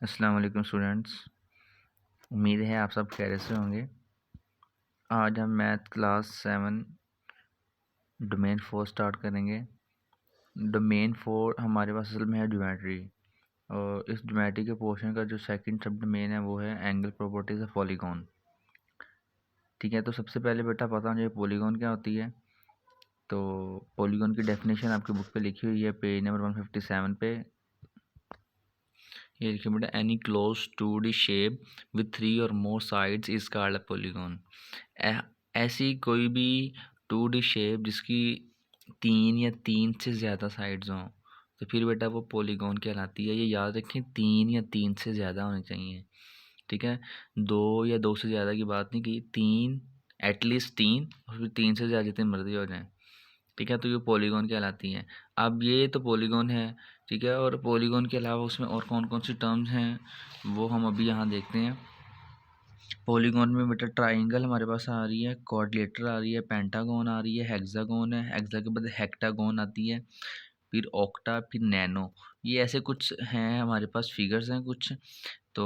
अस्सलाम वालेकुम स्टूडेंट्स। उम्मीद है आप सब खैरियत से होंगे। आज हम मैथ क्लास 7 डोमेन 4 स्टार्ट करेंगे। डोमेन 4 हमारे पास असल में है ज्योमेट्री, और इस ज्योमेट्री के पोर्शन का जो सेकंड सब डोमेन है वो है एंगल प्रॉपर्टीज ऑफ पॉलीगॉन। ठीक है, तो सबसे पहले बेटा पता होना चाहिए पॉलीगॉन क्या होती है। तो पॉलीगॉन की डेफिनेशन आपकी बुक पे लिखी हुई है पेज नंबर 157 पे। ये लिखिए बेटा, any close two D shape with 3 और more sides is called a polygon. ऐसी कोई भी 2D शेप जिसकी 3 या 3 से ज़्यादा साइड्स हों तो फिर बेटा वो पॉलीगॉन कहलाती है। ये याद रखें, 3 या 3 से ज़्यादा होने चाहिए। ठीक है, 2 या 2 से ज़्यादा की बात नहीं की, 3, एटलीस्ट 3, और फिर 3 से ज़्यादा जितनी मर्जी हो जाए। ठीक है, तो ये पॉलीगॉन कहलाती हैं। अब ये तो पॉलीगॉन है, ठीक है, और पॉलीगॉन के अलावा उसमें और कौन कौन सी टर्म्स हैं वो हम अभी यहाँ देखते हैं। पॉलीगॉन में बेटा ट्राइंगल हमारे पास आ रही है, क्वाड्रिलेटरल आ रही है, पेंटागन आ रही है, हेक्सागोन है, हेक्सा के बाद हेक्टागोन आती है, फिर ऑक्टा, फिर नैनो। ये ऐसे कुछ हैं हमारे पास, फिगर्स हैं कुछ। तो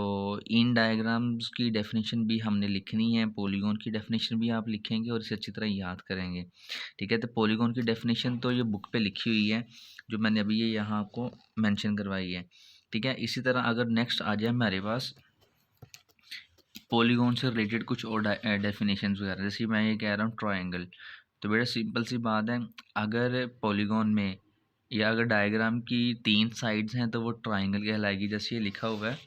इन डायग्राम्स की डेफिनेशन भी हमने लिखनी है, पॉलीगॉन की डेफिनेशन भी आप लिखेंगे और इसे अच्छी तरह याद करेंगे। ठीक है, तो पॉलीगॉन की डेफिनेशन तो ये बुक पे लिखी हुई है, जो मैंने अभी ये यहाँ आपको मेंशन करवाई है। ठीक है, इसी तरह अगर नेक्स्ट आ जाए हमारे पास पॉलीगॉन से रिलेटेड कुछ और डेफिनेशंस वगैरह, जैसे मैं ये कह रहा हूँ ट्रायंगल, तो बेटा सिंपल सी बात है, अगर पॉलीगॉन में या अगर डायग्राम की 3 साइड्स हैं तो वो ट्रायंगल कहलाएगी। जैसे ये लिखा हुआ है,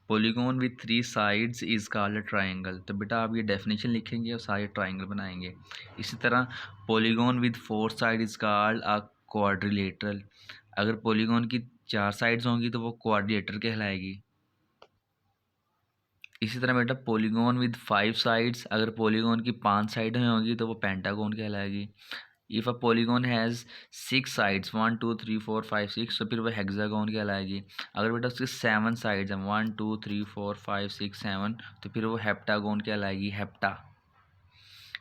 polygon with 3 sides is called a triangle, तो बेटा आप ये डेफिनेशन लिखेंगे और सारे ट्रायंगल बनाएंगे। इसी तरह polygon with 4 side is called a quadrilateral, अगर पॉलीगॉन की 4 साइड्स होंगी तो वो क्वाड्रिलेटरल कहलाएगी। इसी तरह बेटा पॉलीगॉन विद 5 साइड्स, अगर पॉलीगॉन की 5 साइडें होंगी तो वो पेंटागॉन कहलाएगी। If a polygon has 6 sides 1 2 3 4 5 6, तो फिर वो हेक्सागोन कहलाएगी। अगर बेटा उसकी 7 साइड्स हैं 1 2 3 4 5 6 7, तो फिर वो हेप्टागोन कहलाएगी, हेप्टा।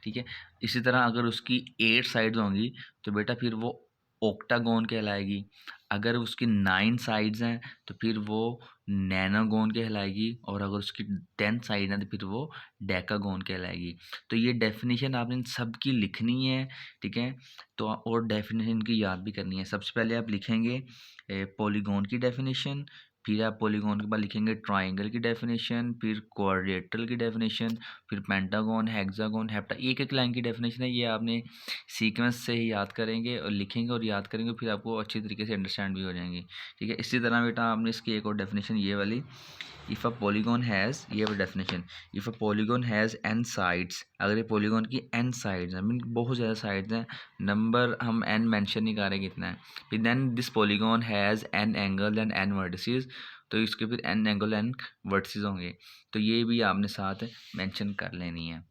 ठीक है, इसी तरह अगर उसकी 8 साइड्स होंगी तो बेटा फिर वो ऑक्टागोन कहलाएगी। अगर उसकी 9 साइड्स हैं तो फिर वो नैनोगोन कहलाएगी, और अगर उसकी 10 साइड हैं तो फिर वो डेकागोन कहलाएगी। तो ये डेफिनेशन आपने इन सब की लिखनी है। ठीक है, तो और डेफिनेशन की याद भी करनी है। सबसे पहले आप लिखेंगे पॉलीगॉन की डेफिनेशन, फिर आप पॉलीगॉन के बाद लिखेंगे ट्राइंगल की डेफिनेशन, फिर क्वाड्रिलेटरल की डेफिनेशन, फिर पेंटागन, हेक्सागन, हेप्टा। एक एक लाइन की डेफिनेशन है, ये आपने सीक्वेंस से ही याद करेंगे और लिखेंगे और याद करेंगे, फिर आपको अच्छी तरीके से अंडरस्टैंड भी हो जाएंगी। ठीक है, इसी तरह बेटा आपने इसकी एक और डेफिनेशन ये वाली, इफ़ अ पॉलीगॉन हैज़, ये वाली definition, if a polygon has N sides, अगर ये पॉलीगॉन की एन साइड्स हैं, मीन बहुत ज़्यादा साइड्स हैं, नंबर हम एन मेंशन नहीं कर रहे कितना है, फिर then this polygon has N angle and N vertices, तो इसके फिर एन एंगल एन वर्टिसेस होंगे। तो ये भी आपने साथ मेंशन कर लेनी है।